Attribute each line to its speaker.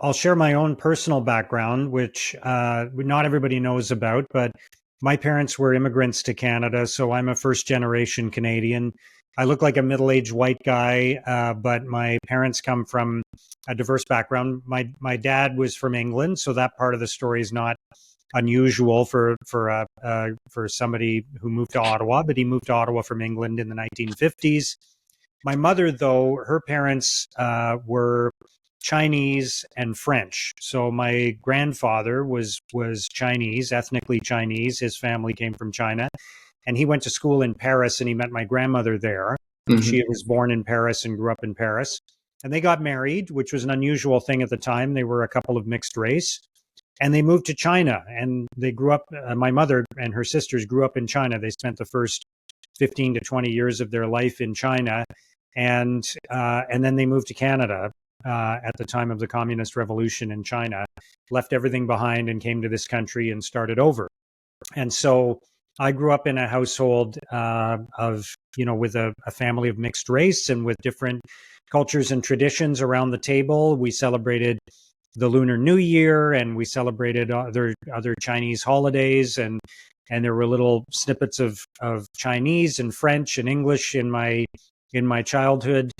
Speaker 1: I'll share my own personal background, which not everybody knows about, but my parents were immigrants to Canada, so I'm a first generation Canadian. I look like a middle-aged white guy, but my parents come from a diverse background. My dad was from England, so that part of the story is not unusual for somebody who moved to Ottawa, but he moved to Ottawa from England in the 1950s. My mother, though, her parents were Chinese and French. So my grandfather was Chinese, ethnically Chinese. His family came from China, and he went to school in Paris, and he met my grandmother there. She was born in Paris and grew up in Paris. And they got married, which was an unusual thing at the time. They were a couple of mixed race. And they moved to China, and they grew up, my mother and her sisters grew up in China. They spent the first 15 to 20 years of their life in China. And then they moved to Canada at the time of the Communist Revolution in China, left everything behind and came to this country and started over. And so I grew up in a household with a family of mixed race and with different cultures and traditions around the table. We celebrated the Lunar New Year, and we celebrated other Chinese holidays, and there were little snippets of Chinese and French and English in my childhood.